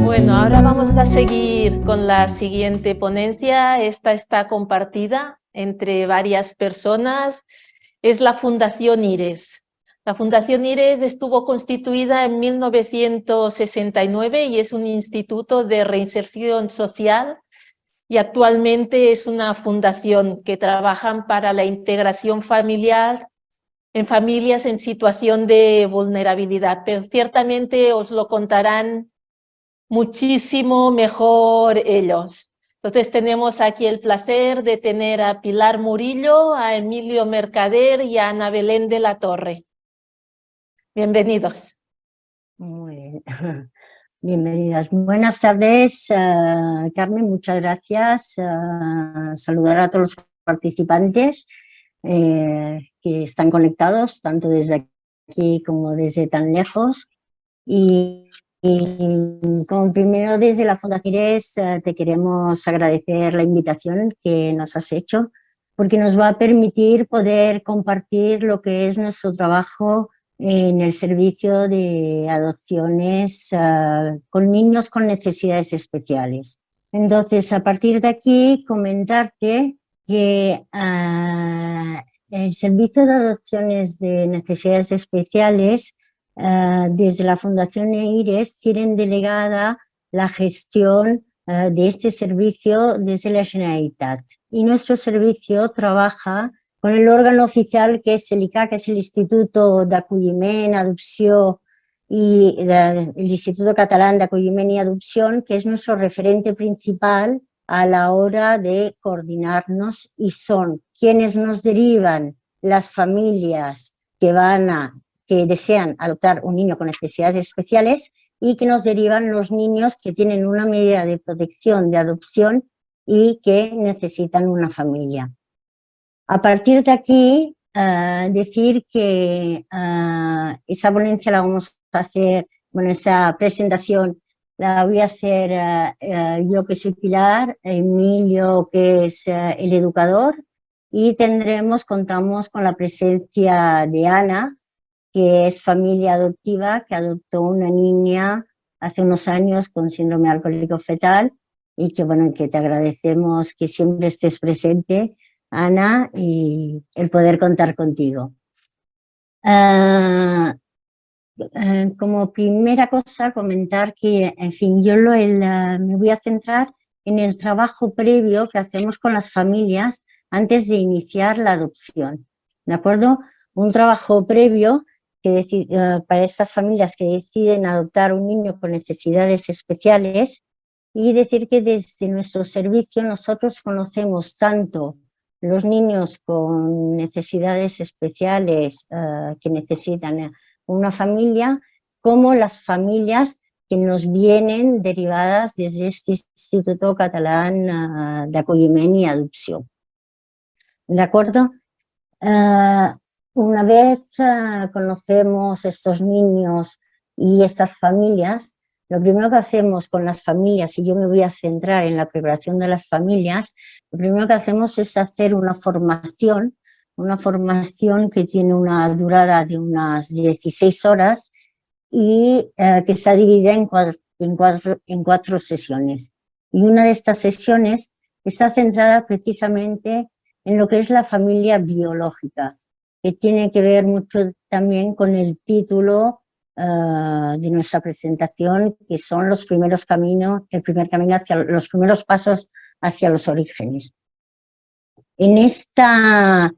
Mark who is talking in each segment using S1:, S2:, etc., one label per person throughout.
S1: Bueno, ahora vamos a seguir con la siguiente ponencia. Esta está compartida entre varias personas. Es la Fundación IRES. La Fundación IRES estuvo constituida en 1969 y es un instituto de reinserción social y actualmente es una fundación que trabaja para la integración familiar en familias en situación de vulnerabilidad. Pero ciertamente os lo contarán muchísimo mejor ellos. Entonces tenemos aquí el placer de tener a Pilar Murillo, a Emilio Mercader y a Ana Belén de la Torre. Bienvenidos.
S2: Muy bien. Bienvenidas. Buenas tardes, Carmen, muchas gracias. Saludar a todos los participantes que están conectados, tanto desde aquí como desde tan lejos. Y como primero desde la Fundación IRES te queremos agradecer la invitación que nos has hecho, porque nos va a permitir poder compartir lo que es nuestro trabajo en el servicio de adopciones con niños con necesidades especiales. Entonces, a partir de aquí, comentarte que el servicio de adopciones de necesidades especiales desde la Fundación IRES tienen delegada la gestión de este servicio desde la Generalitat. Y nuestro servicio trabaja con el órgano oficial que es el ICAC, que es el Instituto d'Acolliment, Adopció y el Instituto Catalán de Acolliment y Adopción, que es nuestro referente principal a la hora de coordinarnos y son quienes nos derivan las familias que desean adoptar un niño con necesidades especiales y que nos derivan los niños que tienen una medida de protección de adopción y que necesitan una familia. A partir de aquí, decir que esa ponencia la vamos a hacer, bueno, esta presentación la voy a hacer yo que soy Pilar, Emilio que es el educador y contamos con la presencia de Ana, que es familia adoptiva, que adoptó una niña hace unos años con síndrome alcohólico fetal y que, bueno, que te agradecemos que siempre estés presente, Ana, y el poder contar contigo. Como primera cosa, comentar que, en fin, yo me voy a centrar en el trabajo previo que hacemos con las familias antes de iniciar la adopción, ¿de acuerdo? Un trabajo previo para estas familias que deciden adoptar un niño con necesidades especiales y decir que desde nuestro servicio nosotros conocemos tanto los niños con necesidades especiales que necesitan una familia, como las familias que nos vienen derivadas desde este Instituto Catalán de Acolliment y Adopció. ¿De acuerdo? Una vez conocemos estos niños y estas familias, lo primero que hacemos con las familias, y yo me voy a centrar en la preparación de las familias, lo primero que hacemos es hacer una formación que tiene una durada de unas 16 horas y que está dividida en cuatro sesiones. Y una de estas sesiones está centrada precisamente en lo que es la familia biológica, que tiene que ver mucho también con el título de nuestra presentación, que son los primeros caminos, los primeros pasos hacia los orígenes. En esta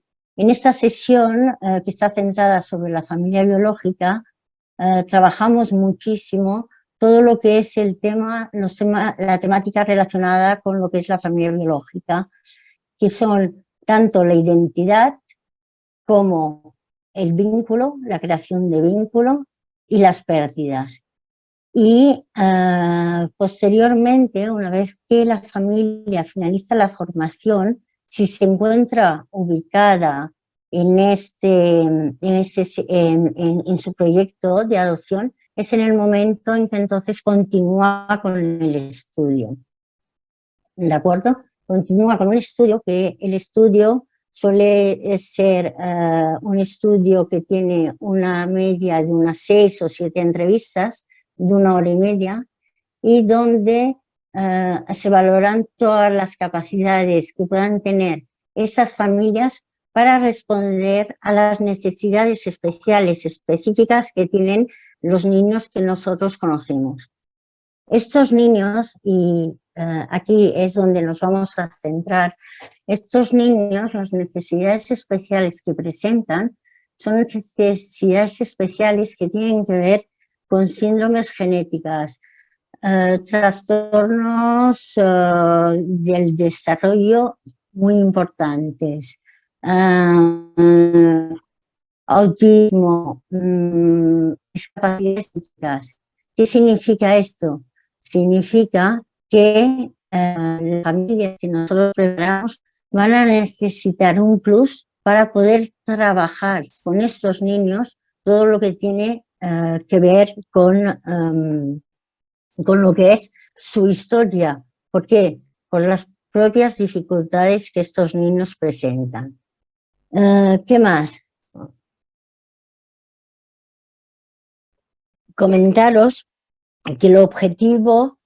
S2: sesión que está centrada sobre la familia biológica, trabajamos muchísimo todo lo que es la temática relacionada con lo que es la familia biológica, que son tanto la identidad como el vínculo, la creación de vínculo y las pérdidas. Y posteriormente, una vez que la familia finaliza la formación, si se encuentra ubicada en su proyecto de adopción, es en el momento en que entonces continúa con el estudio. ¿De acuerdo? continúa con un estudio que el estudio suele ser un estudio que tiene una media de unas 6 o 7 entrevistas de 1 hora y media y donde se valoran todas las capacidades que puedan tener esas familias para responder a las necesidades especiales, específicas que tienen los niños que nosotros conocemos. Estos niños, y aquí es donde nos vamos a centrar, estos niños, las necesidades especiales que presentan son necesidades especiales que tienen que ver con síndromes genéticas, trastornos del desarrollo muy importantes, autismo, discapacidades físicas. ¿Qué significa esto? Significa que las familias que nosotros preparamos van a necesitar un plus para poder trabajar con estos niños todo lo que tiene que ver con lo que es su historia. ¿Por qué? Por las propias dificultades que estos niños presentan. ¿Qué más? Comentaros que el objetivo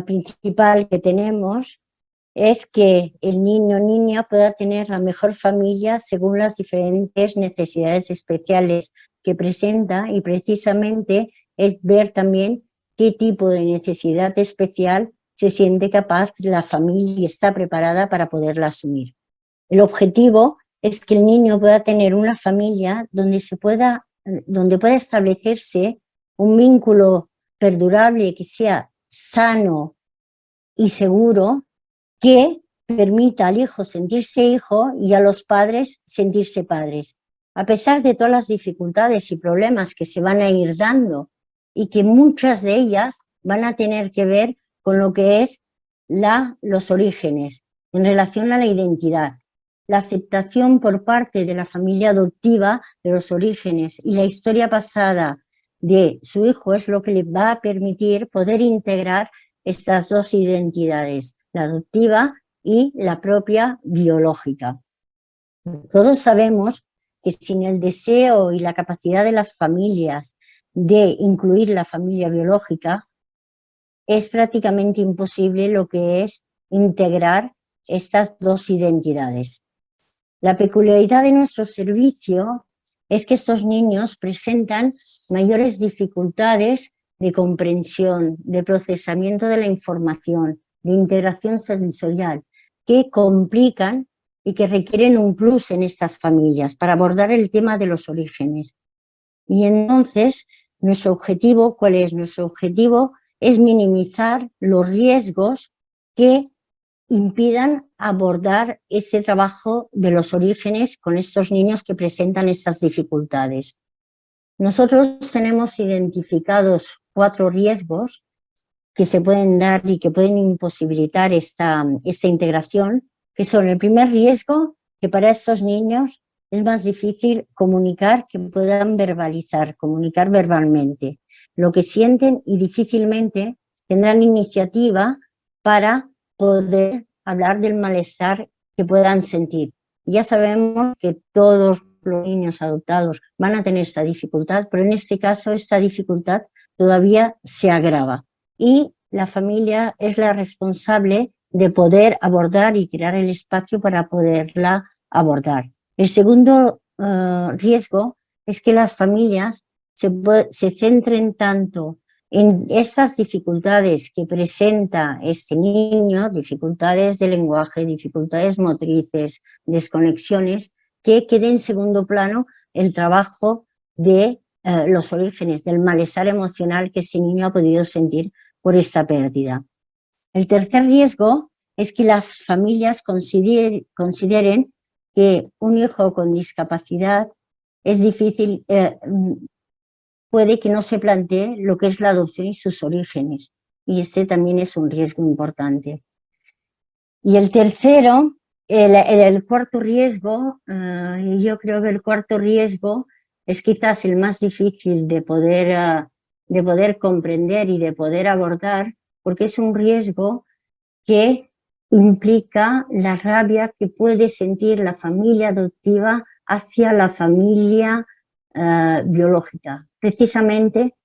S2: principal que tenemos es que el niño o niña pueda tener la mejor familia según las diferentes necesidades especiales que presenta, y precisamente es ver también qué tipo de necesidad especial se siente capaz la familia y está preparada para poderla asumir. El objetivo es que el niño pueda tener una familia donde pueda establecerse un vínculo perdurable que sea sano y seguro, que permita al hijo sentirse hijo y a los padres sentirse padres. A pesar de todas las dificultades y problemas que se van a ir dando y que muchas de ellas van a tener que ver con lo que es los orígenes en relación a la identidad. La aceptación por parte de la familia adoptiva de los orígenes y la historia pasada de su hijo es lo que le va a permitir poder integrar estas dos identidades, la adoptiva y la propia biológica. Todos sabemos que sin el deseo y la capacidad de las familias de incluir la familia biológica, es prácticamente imposible lo que es integrar estas dos identidades. La peculiaridad de nuestro servicio es que estos niños presentan mayores dificultades de comprensión, de procesamiento de la información, de integración sensorial, que complican y que requieren un plus en estas familias para abordar el tema de los orígenes. Y entonces, nuestro objetivo, ¿cuál es? Nuestro objetivo es minimizar los riesgos que impidan abordar ese trabajo de los orígenes con estos niños que presentan estas dificultades. Nosotros tenemos identificados 4 riesgos que se pueden dar y que pueden imposibilitar esta integración, que son: el primer riesgo, que para estos niños es más difícil comunicar, que puedan comunicar verbalmente lo que sienten, y difícilmente tendrán iniciativa para poder hablar del malestar que puedan sentir. Ya sabemos que todos los niños adoptados van a tener esta dificultad, pero en este caso esta dificultad todavía se agrava. Y la familia es la responsable de poder abordar y crear el espacio para poderla abordar. El segundo riesgo es que las familias se centren tanto en estas dificultades que presenta este niño, dificultades de lenguaje, dificultades motrices, desconexiones, que quede en segundo plano el trabajo de los orígenes, del malestar emocional que este niño ha podido sentir por esta pérdida. El tercer riesgo es que las familias consideren que un hijo con discapacidad es difícil, puede que no se plantee lo que es la adopción y sus orígenes, y este también es un riesgo importante. Y el tercero, el cuarto riesgo, yo creo que el cuarto riesgo es quizás el más difícil de poder comprender y de poder abordar, porque es un riesgo que implica la rabia que puede sentir la familia adoptiva hacia la familia biológica, precisamente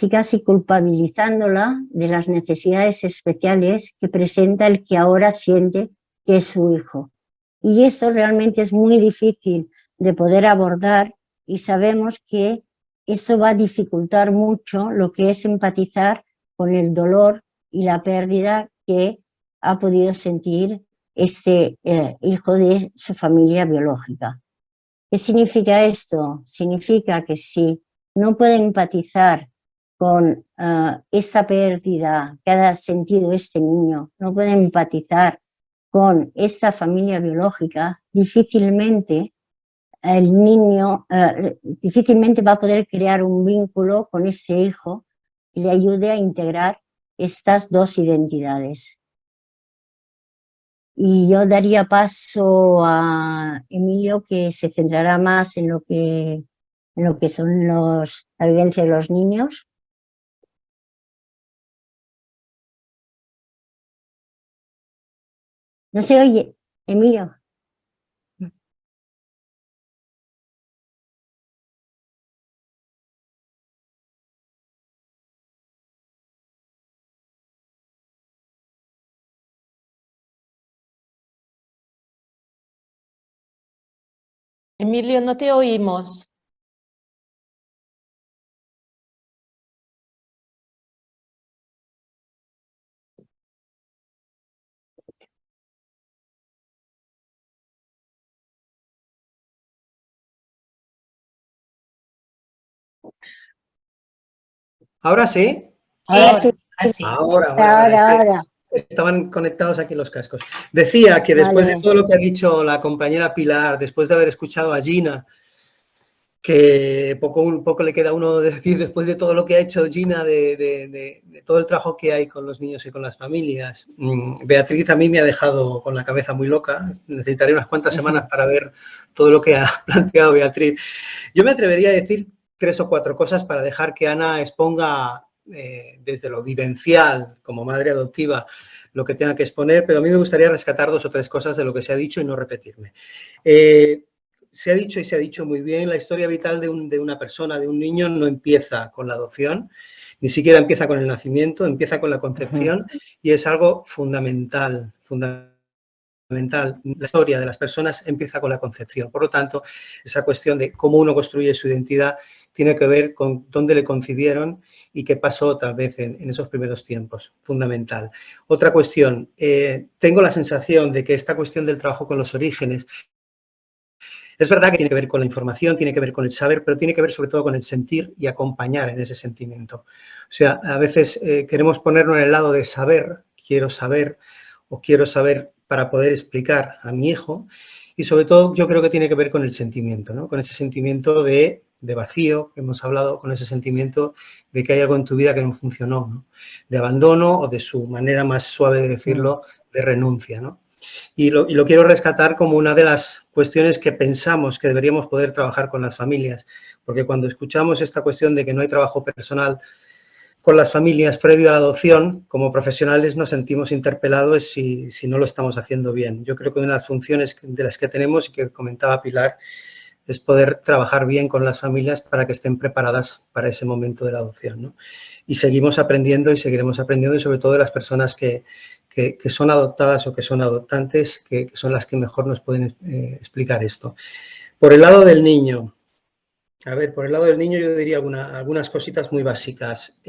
S2: casi culpabilizándola de las necesidades especiales que presenta el que ahora siente que es su hijo. Y eso realmente es muy difícil de poder abordar y sabemos que eso va a dificultar mucho lo que es empatizar con el dolor y la pérdida que ha podido sentir este hijo de su familia biológica. ¿Qué significa esto? Significa que si no puede empatizar con esta pérdida que ha sentido este niño, no puede empatizar con esta familia biológica, difícilmente el niño difícilmente va a poder crear un vínculo con ese hijo que le ayude a integrar estas dos identidades. Y yo daría paso a Emilio, que se centrará más en lo que son la vivencia de los niños. No se oye, Emilio.
S1: Emilio, no te oímos.
S3: ¿Ahora sí?
S2: Ahora sí.
S3: Ahora. Estaban conectados aquí los cascos. Decía que después de todo lo que ha dicho la compañera Pilar, después de haber escuchado a Gina, que un poco le queda a uno decir después de todo lo que ha hecho Gina, de todo el trabajo que hay con los niños y con las familias. Beatriz a mí me ha dejado con la cabeza muy loca. Necesitaré unas cuantas semanas para ver todo lo que ha planteado Beatriz. Yo me atrevería a decir 3 o 4 cosas para dejar que Ana exponga desde lo vivencial, como madre adoptiva, lo que tenga que exponer, pero a mí me gustaría rescatar 2 o 3 cosas de lo que se ha dicho y no repetirme. Se ha dicho y se ha dicho muy bien, la historia vital de una persona, de un niño, no empieza con la adopción, ni siquiera empieza con el nacimiento, empieza con la concepción y es algo fundamental. La historia de las personas empieza con la concepción. Por lo tanto, esa cuestión de cómo uno construye su identidad tiene que ver con dónde le concibieron y qué pasó tal vez en esos primeros tiempos. Fundamental. Otra cuestión, tengo la sensación de que esta cuestión del trabajo con los orígenes es verdad que tiene que ver con la información, tiene que ver con el saber, pero tiene que ver sobre todo con el sentir y acompañar en ese sentimiento. O sea, a veces queremos ponernos en el lado de saber, quiero saber o quiero saber para poder explicar a mi hijo, y sobre todo yo creo que tiene que ver con el sentimiento, ¿no? Con ese sentimiento de vacío que hemos hablado, con ese sentimiento de que hay algo en tu vida que no funcionó, ¿no? De abandono o de su manera más suave de decirlo, de renuncia, ¿no? Y lo quiero rescatar como una de las cuestiones que pensamos que deberíamos poder trabajar con las familias, porque cuando escuchamos esta cuestión de que no hay trabajo personal con las familias previo a la adopción, como profesionales nos sentimos interpelados si no lo estamos haciendo bien. Yo creo que una de las funciones de las que tenemos y que comentaba Pilar es poder trabajar bien con las familias para que estén preparadas para ese momento de la adopción, ¿no? Y seguimos aprendiendo y seguiremos aprendiendo, y sobre todo de las personas que son adoptadas o que son adoptantes, que son las que mejor nos pueden explicar esto. Por el lado del niño, yo diría algunas cositas muy básicas.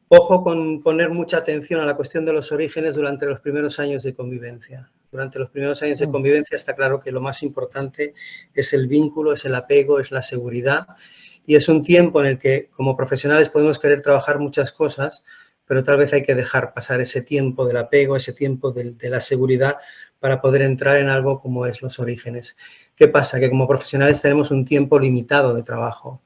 S3: Ojo con poner mucha atención a la cuestión de los orígenes durante los primeros años de convivencia. Durante los primeros años de convivencia está claro que lo más importante es el vínculo, es el apego, es la seguridad, y es un tiempo en el que como profesionales podemos querer trabajar muchas cosas, pero tal vez hay que dejar pasar ese tiempo del apego, ese tiempo de la seguridad para poder entrar en algo como es los orígenes. ¿Qué pasa? Que como profesionales tenemos un tiempo limitado de trabajo.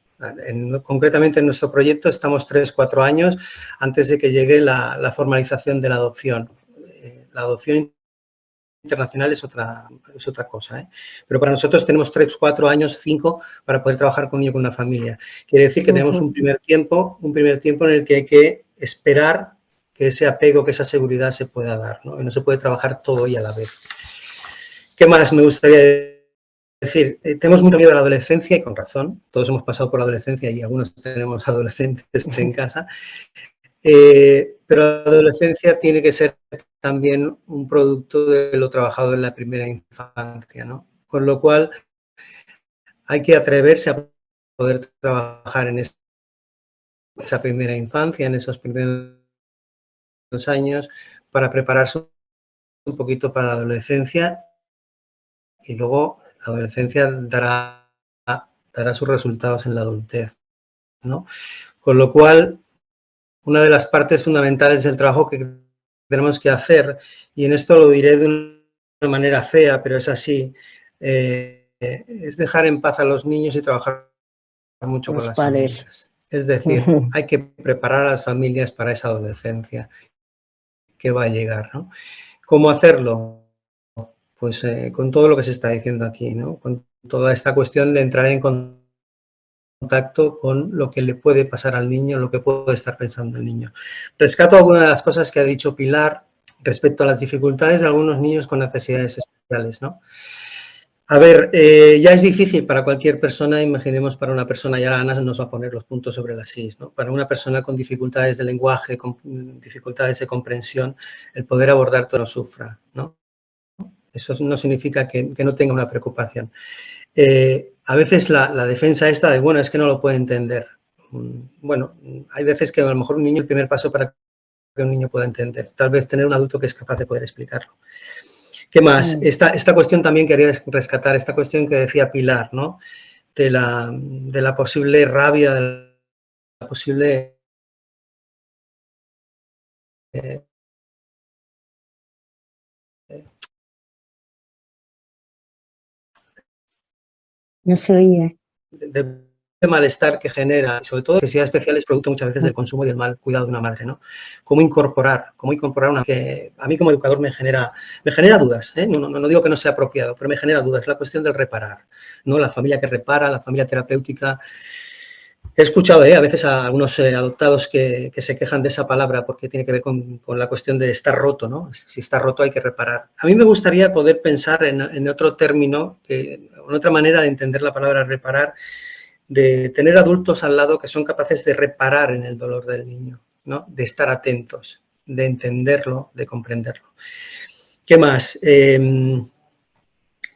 S3: Concretamente en nuestro proyecto estamos 3-4 años antes de que llegue la formalización de la adopción. La adopción internacional es otra cosa, ¿eh? Pero para nosotros tenemos 3-4 años, 5, para poder trabajar con un niño, con una familia. Quiere decir que tenemos un primer tiempo en el que hay que esperar que ese apego, que esa seguridad se pueda dar, ¿no? Y no se puede trabajar todo y a la vez. ¿Qué más me gustaría decir? Tenemos mucho miedo a la adolescencia y con razón. Todos hemos pasado por la adolescencia y algunos tenemos adolescentes en casa. Pero la adolescencia tiene que ser también un producto de lo trabajado en la primera infancia, ¿no? Con lo cual hay que atreverse a poder trabajar en esa primera infancia, en esos primeros años, para prepararse un poquito para la adolescencia, y luego la adolescencia dará sus resultados en la adultez, ¿no? Con lo cual, una de las partes fundamentales del trabajo que tenemos que hacer, y en esto lo diré de una manera fea, pero es así, es dejar en paz a los niños y trabajar mucho con las familias. Es decir, hay que preparar a las familias para esa adolescencia que va a llegar, ¿no? ¿Cómo hacerlo? Pues con todo lo que se está diciendo aquí, ¿no? Con toda esta cuestión de entrar en contacto con lo que le puede pasar al niño, lo que puede estar pensando el niño. Rescato algunas de las cosas que ha dicho Pilar respecto a las dificultades de algunos niños con necesidades especiales, ¿no? A ver, ya es difícil para cualquier persona, imaginemos para una persona, y ahora Ana nos va a poner los puntos sobre las is, ¿no? Para una persona con dificultades de lenguaje, con dificultades de comprensión, el poder abordar todo lo sufra, ¿no? Eso no significa que no tenga una preocupación. A veces la defensa esta de, bueno, es que no lo puede entender. Bueno, hay veces que a lo mejor un niño, el primer paso para que un niño pueda entender, tal vez tener un adulto que es capaz de poder explicarlo. ¿Qué más? Esta cuestión también quería rescatar, esta cuestión que decía Pilar, ¿no? De la posible rabia, de la posible...
S2: No se oye.
S3: de malestar que genera, y sobre todo necesidades especiales, producto muchas veces del consumo y del mal cuidado de una madre, ¿no? Cómo incorporar una que a mí como educador me genera dudas, ¿eh? No digo que no sea apropiado, pero me genera dudas, la cuestión del reparar, ¿no? La familia que repara, la familia terapéutica. He escuchado a veces a algunos adoptados que se quejan de esa palabra porque tiene que ver con la cuestión de estar roto, ¿no? Si está roto hay que reparar. A mí me gustaría poder pensar en otro término, en otra manera de entender la palabra reparar, de tener adultos al lado que son capaces de reparar en el dolor del niño, ¿no? De estar atentos, de entenderlo, de comprenderlo. ¿Qué más?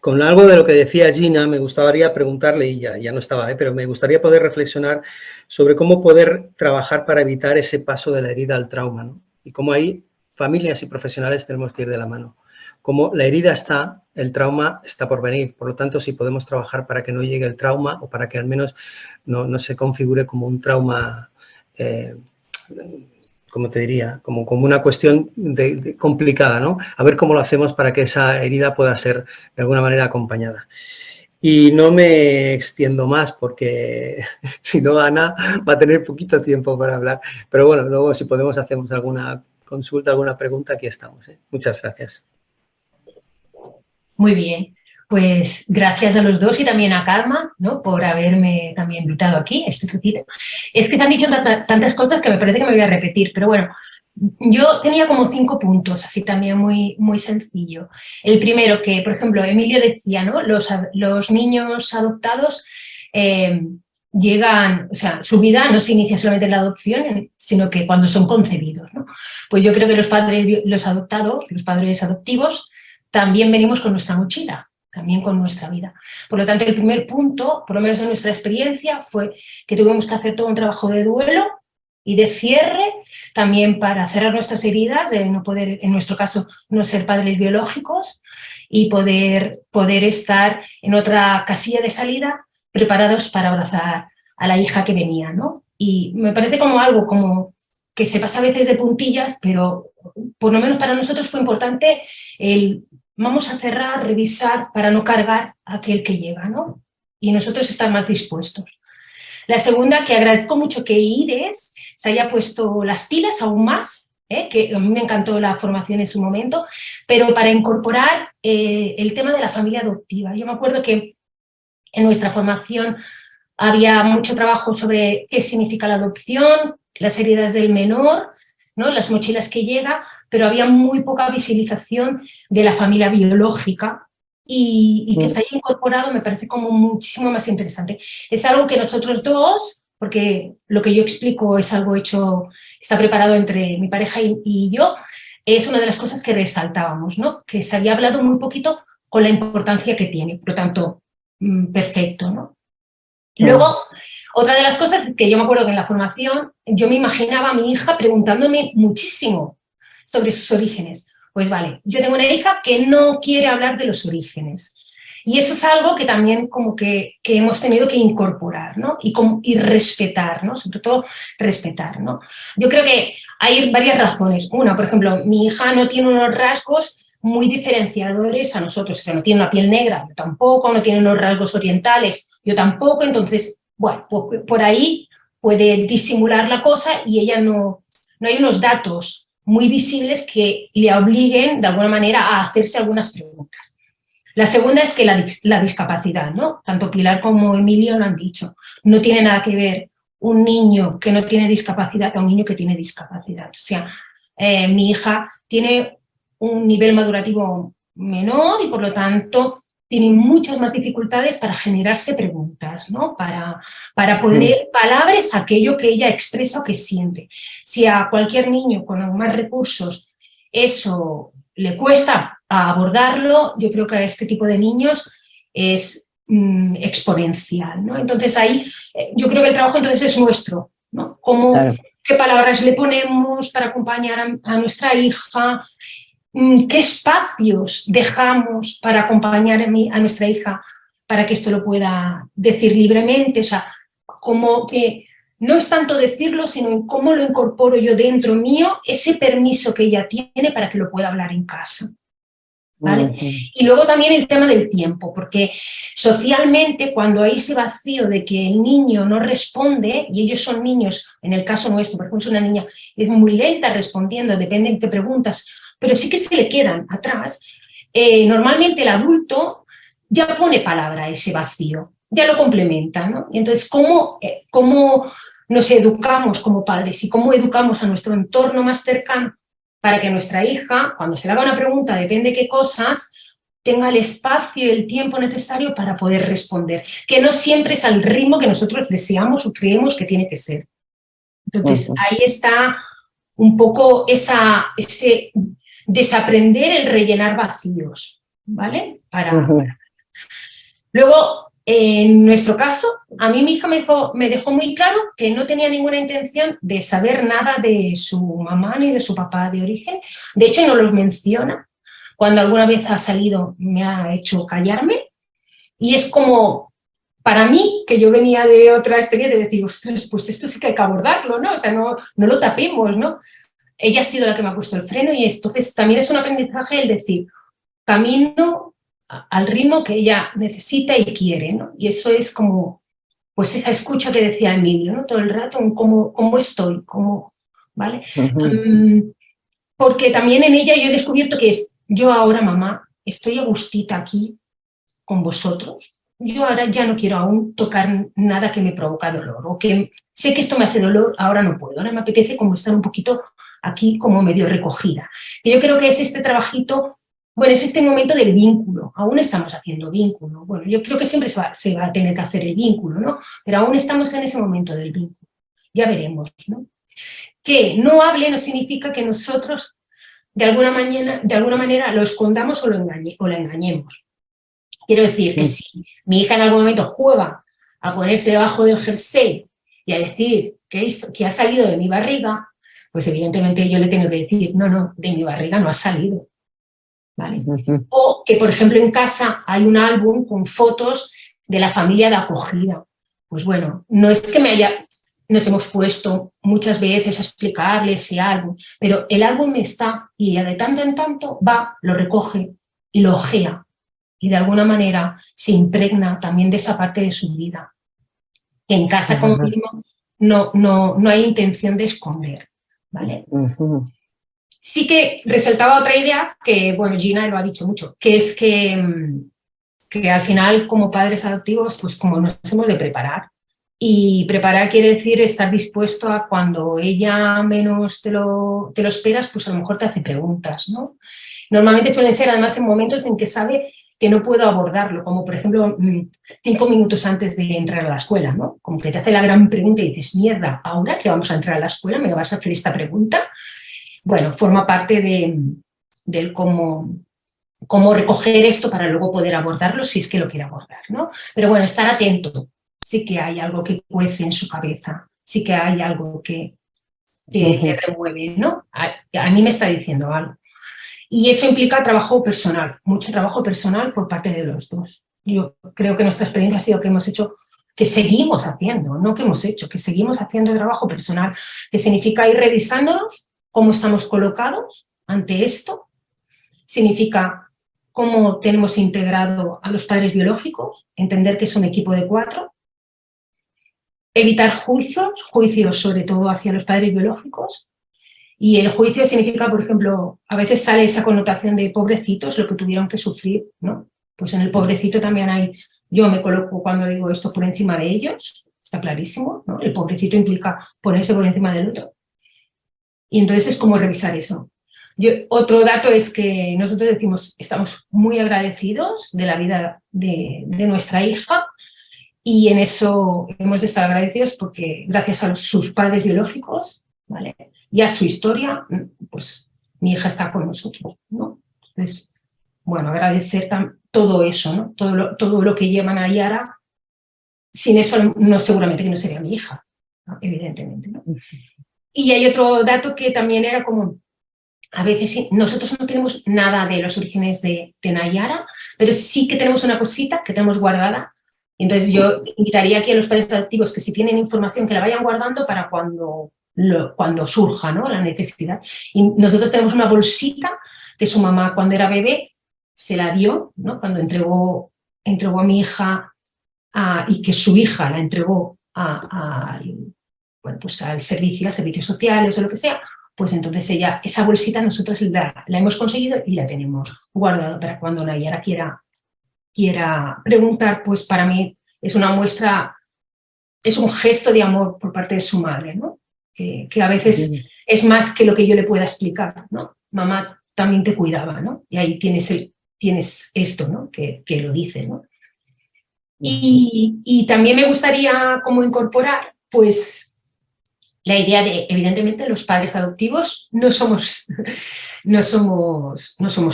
S3: Con algo de lo que decía Gina, me gustaría preguntarle, y ya no estaba, pero me gustaría poder reflexionar sobre cómo poder trabajar para evitar ese paso de la herida al trauma, ¿no? Y cómo ahí familias y profesionales tenemos que ir de la mano. Como la herida está, el trauma está por venir. Por lo tanto, si podemos trabajar para que no llegue el trauma o para que al menos no se configure como un trauma, como te diría, como una cuestión complicada, ¿no? A ver cómo lo hacemos para que esa herida pueda ser de alguna manera acompañada. Y no me extiendo más porque si no, Ana va a tener poquito tiempo para hablar. Pero bueno, luego si podemos hacemos alguna consulta, alguna pregunta, aquí estamos, ¿eh? Muchas gracias.
S4: Muy bien, pues gracias a los dos y también a Karma, ¿no? Por haberme también invitado aquí, este trocito. Es que te han dicho tantas cosas que me parece que me voy a repetir, pero bueno, yo tenía como 5 puntos, así también muy, muy sencillo. El primero que, por ejemplo, Emilio decía, ¿no? Los niños adoptados llegan, o sea, su vida no se inicia solamente en la adopción, sino que cuando son concebidos, ¿no? Pues yo creo que los padres adoptivos, también venimos con nuestra mochila, también con nuestra vida. Por lo tanto, el primer punto, por lo menos en nuestra experiencia, fue que tuvimos que hacer todo un trabajo de duelo y de cierre, también para cerrar nuestras heridas, de no poder, en nuestro caso, no ser padres biológicos y poder estar en otra casilla de salida preparados para abrazar a la hija que venía, ¿no? Y me parece como algo como que se pasa a veces de puntillas, pero por lo menos para nosotros fue importante el vamos a cerrar, revisar para no cargar a aquel que llega, ¿no? Y nosotros estar más dispuestos. La segunda, que agradezco mucho que Iris se haya puesto las pilas aún más, que a mí me encantó la formación en su momento, pero para incorporar el tema de la familia adoptiva. Yo me acuerdo que en nuestra formación había mucho trabajo sobre qué significa la adopción, las heridas del menor, ¿no? Las mochilas que llega, pero había muy poca visibilización de la familia biológica y que se haya incorporado me parece como muchísimo más interesante. Es algo que nosotros dos, porque lo que yo explico es algo hecho, está preparado entre mi pareja y yo, es una de las cosas que resaltábamos, ¿no? Que se había hablado muy poquito con la importancia que tiene, por lo tanto, perfecto, ¿no? Luego, otra de las cosas es que yo me acuerdo que en la formación yo me imaginaba a mi hija preguntándome muchísimo sobre sus orígenes. Pues vale, yo tengo una hija que no quiere hablar de los orígenes. Y eso es algo que también como que hemos tenido que incorporar, ¿no? Y respetar, ¿no? Sobre todo respetar, ¿no? Yo creo que hay varias razones. Una, por ejemplo, mi hija no tiene unos rasgos muy diferenciadores a nosotros. O sea, no tiene una piel negra, yo tampoco, no tiene unos rasgos orientales, yo tampoco. Entonces, bueno, pues por ahí puede disimular la cosa y ella no hay unos datos muy visibles que le obliguen de alguna manera a hacerse algunas preguntas. La segunda es que la discapacidad, ¿no? Tanto Pilar como Emilio lo han dicho, no tiene nada que ver un niño que no tiene discapacidad a un niño que tiene discapacidad. O sea, mi hija tiene un nivel madurativo menor y por lo tanto tiene muchas más dificultades para generarse preguntas, ¿no? Para poner palabras a aquello que ella expresa o que siente. Si a cualquier niño con más recursos eso le cuesta abordarlo, yo creo que a este tipo de niños es exponencial, ¿no? Entonces ahí yo creo que el trabajo entonces es nuestro, ¿no?
S2: Claro.
S4: ¿Qué palabras le ponemos para acompañar a nuestra hija? ¿Qué espacios dejamos para acompañar a nuestra hija para que esto lo pueda decir libremente? O sea, como que no es tanto decirlo, sino en cómo lo incorporo yo dentro mío, ese permiso que ella tiene para que lo pueda hablar en casa. ¿Vale? Y luego también el tema del tiempo, porque socialmente cuando hay ese vacío de que el niño no responde, y ellos son niños, en el caso nuestro, por ejemplo, es una niña es muy lenta respondiendo, depende de qué preguntas, pero sí que se le quedan atrás, normalmente el adulto ya pone palabra a ese vacío, ya lo complementa, ¿no? Y entonces, ¿cómo nos educamos como padres y cómo educamos a nuestro entorno más cercano para que nuestra hija, cuando se le haga una pregunta, depende de qué cosas, tenga el espacio y el tiempo necesario para poder responder, que no siempre es al ritmo que nosotros deseamos o creemos que tiene que ser. Entonces, ahí está un poco ese desaprender el rellenar vacíos, ¿vale? Luego, en nuestro caso, a mí mi hija me dejó muy claro que no tenía ninguna intención de saber nada de su mamá ni de su papá de origen. De hecho, no los menciona. Cuando alguna vez ha salido, me ha hecho callarme. Y es como, para mí, que yo venía de otra experiencia, de decir, ostras, pues esto sí que hay que abordarlo, ¿no? O sea, no lo tapemos, ¿no? Ella ha sido la que me ha puesto el freno y entonces también es un aprendizaje el decir, camino al ritmo que ella necesita y quiere, ¿no? Y eso es como, pues esa escucha que decía Emilio, ¿no? Todo el rato, cómo estoy, ¿vale? Porque también en ella yo he descubierto que yo ahora, mamá, estoy a gustita aquí con vosotros. Yo ahora ya no quiero aún tocar nada que me provoca dolor, o que sé que esto me hace dolor, ahora no puedo, ahora me apetece como estar un poquito aquí como medio recogida. Y yo creo que es este trabajito. Bueno, es este momento del vínculo, aún estamos haciendo vínculo. Bueno, yo creo que siempre se va a tener que hacer el vínculo, ¿no? Pero aún estamos en ese momento del vínculo. Ya veremos, ¿no? Que no hable no significa que nosotros de alguna manera lo escondamos o la engañemos. Quiero decir que si mi hija en algún momento juega a ponerse debajo del jersey y a decir que ha salido de mi barriga, pues evidentemente yo le tengo que decir, no, de mi barriga no ha salido. ¿Vale? O que, por ejemplo, en casa hay un álbum con fotos de la familia de acogida. Pues bueno, no es que nos hemos puesto muchas veces a explicarle ese álbum, pero el álbum está y ella de tanto en tanto va, lo recoge y lo ojea y de alguna manera se impregna también de esa parte de su vida. Que en casa, como mínimo, no hay intención de esconder, ¿vale? Sí que resaltaba otra idea que, bueno, Gina lo ha dicho mucho, que es que al final como padres adoptivos, pues como nos hemos de preparar Y preparar quiere decir estar dispuesto a cuando ella menos te lo esperas, pues a lo mejor te hace preguntas, ¿no? Normalmente suelen ser además en momentos en que sabe que no puedo abordarlo, como por ejemplo 5 minutos antes de entrar a la escuela, ¿no? Como que te hace la gran pregunta y dices, mierda, ahora que vamos a entrar a la escuela, ¿me vas a hacer esta pregunta? Bueno, forma parte del cómo recoger esto para luego poder abordarlo si es que lo quiere abordar, ¿no? Pero bueno, estar atento. Sí que hay algo que cuece en su cabeza, sí que hay algo que le remueve, ¿no? A mí me está diciendo algo. Y eso implica trabajo personal, mucho trabajo personal por parte de los dos. Yo creo que nuestra experiencia ha sido que hemos hecho, que seguimos haciendo, no que hemos hecho, que seguimos haciendo trabajo personal, que significa ir revisándonos cómo estamos colocados ante esto, significa cómo tenemos integrado a los padres biológicos, entender que es un equipo de 4, evitar juicios sobre todo hacia los padres biológicos, y el juicio significa, por ejemplo, a veces sale esa connotación de pobrecitos, lo que tuvieron que sufrir, ¿no? Pues en el pobrecito también hay, yo me coloco cuando digo esto por encima de ellos, está clarísimo, ¿no? El pobrecito implica ponerse por encima del otro. Y entonces es como revisar eso. Otro dato es que nosotros decimos, estamos muy agradecidos de la vida de nuestra hija, y en eso hemos de estar agradecidos porque gracias a sus padres biológicos, ¿vale?, y a su historia, pues mi hija está con nosotros, ¿no? Entonces, bueno, agradecer todo eso, ¿no? Todo lo que llevan a Yara. Sin eso no, seguramente que no sería mi hija, ¿no? Evidentemente, ¿no? Y hay otro dato que también era como, a veces nosotros no tenemos nada de los orígenes de Nayara, pero sí que tenemos una cosita que tenemos guardada. Entonces yo invitaría aquí a los padres adoptivos que si tienen información que la vayan guardando para cuando surja, ¿no?, la necesidad. Y nosotros tenemos una bolsita que su mamá cuando era bebé se la dio, ¿no?, cuando entregó a mi hija y que su hija la entregó pues al servicio, a servicios sociales o lo que sea, pues entonces esa bolsita nosotros la hemos conseguido y la tenemos guardada para cuando Nayara quiera preguntar. Pues para mí es una muestra, es un gesto de amor por parte de su madre, ¿no? Que a veces es más que lo que yo le pueda explicar, ¿no? Mamá también te cuidaba, ¿no? Y ahí tienes esto, ¿no?, que lo dice, ¿no? Y también me gustaría como incorporar, pues, la idea de, evidentemente, los padres adoptivos no somos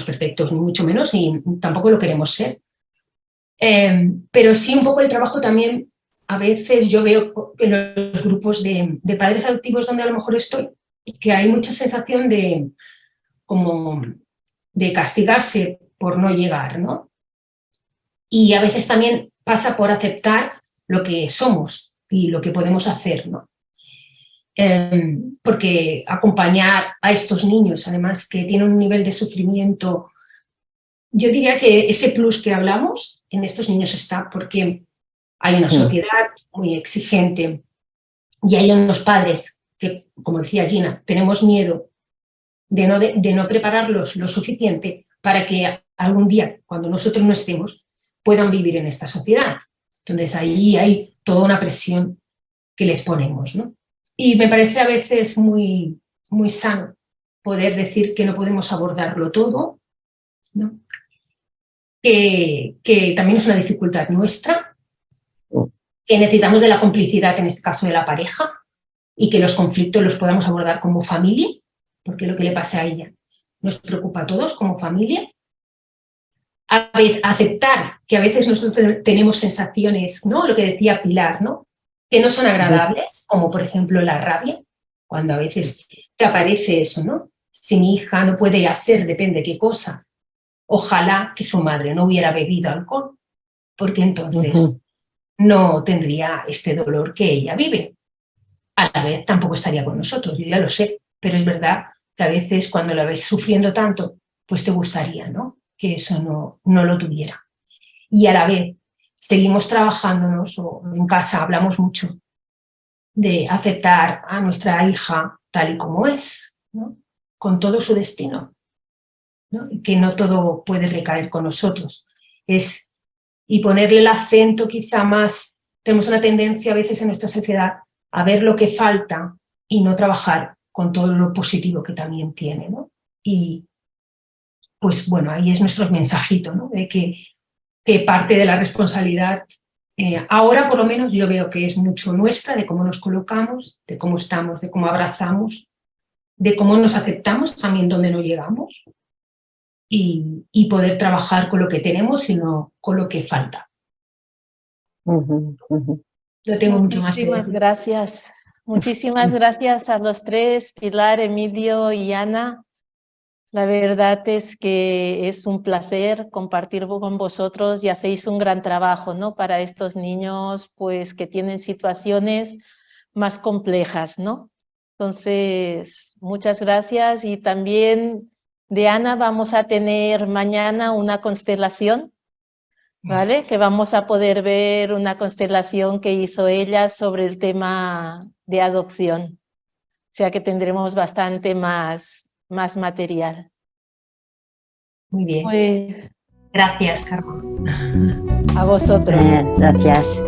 S4: perfectos, ni mucho menos, y tampoco lo queremos ser. Pero sí un poco el trabajo también, a veces yo veo en los grupos de padres adoptivos donde a lo mejor estoy, que hay mucha sensación de castigarse por no llegar, ¿no? Y a veces también pasa por aceptar lo que somos y lo que podemos hacer, ¿no? Porque acompañar a estos niños, además que tienen un nivel de sufrimiento, yo diría que ese plus que hablamos en estos niños está porque hay una sociedad muy exigente y hay unos padres que, como decía Gina, tenemos miedo de no prepararlos lo suficiente para que algún día, cuando nosotros no estemos, puedan vivir en esta sociedad. Entonces ahí hay toda una presión que les ponemos, ¿no? Y me parece a veces muy, muy sano poder decir que no podemos abordarlo todo, ¿no? Que también es una dificultad nuestra, que necesitamos de la complicidad, en este caso de la pareja, y que los conflictos los podamos abordar como familia, porque lo que le pasa a ella nos preocupa a todos como familia. Aceptar que a veces nosotros tenemos sensaciones, ¿no?, lo que decía Pilar, ¿no?, que no son agradables, como por ejemplo la rabia, cuando a veces te aparece eso, ¿no? Si mi hija no puede hacer depende de qué cosas, ojalá que su madre no hubiera bebido alcohol, porque entonces no tendría este dolor que ella vive. A la vez tampoco estaría con nosotros, yo ya lo sé, pero es verdad que a veces cuando la ves sufriendo tanto, pues te gustaría, ¿no?, que eso no lo tuviera. Y a la vez seguimos trabajándonos, o en casa hablamos mucho de aceptar a nuestra hija tal y como es, ¿no?, con todo su destino, ¿no?, y que no todo puede recaer con nosotros. Y ponerle el acento quizá más tenemos una tendencia a veces en nuestra sociedad a ver lo que falta y no trabajar con todo lo positivo que también tiene, ¿no? Y pues bueno, ahí es nuestro mensajito, ¿no? De que parte de la responsabilidad, ahora por lo menos yo veo que es mucho nuestra, de cómo nos colocamos, de cómo estamos, de cómo abrazamos, de cómo nos aceptamos también donde no llegamos y poder trabajar con lo que tenemos y no con lo que falta. No tengo mucho más que decir.
S1: Muchísimas gracias. Muchísimas gracias a los tres, Pilar, Emilio y Ana. La verdad es que es un placer compartir con vosotros y hacéis un gran trabajo, ¿no? Para estos niños pues, que tienen situaciones más complejas, ¿no? Entonces, muchas gracias. Y también de Ana vamos a tener mañana una constelación, ¿vale? Que vamos a poder ver una constelación que hizo ella sobre el tema de adopción. O sea que tendremos bastante más material.
S4: Muy bien.
S1: Pues,
S4: gracias, Carmen.
S1: a vosotros.
S2: Gracias.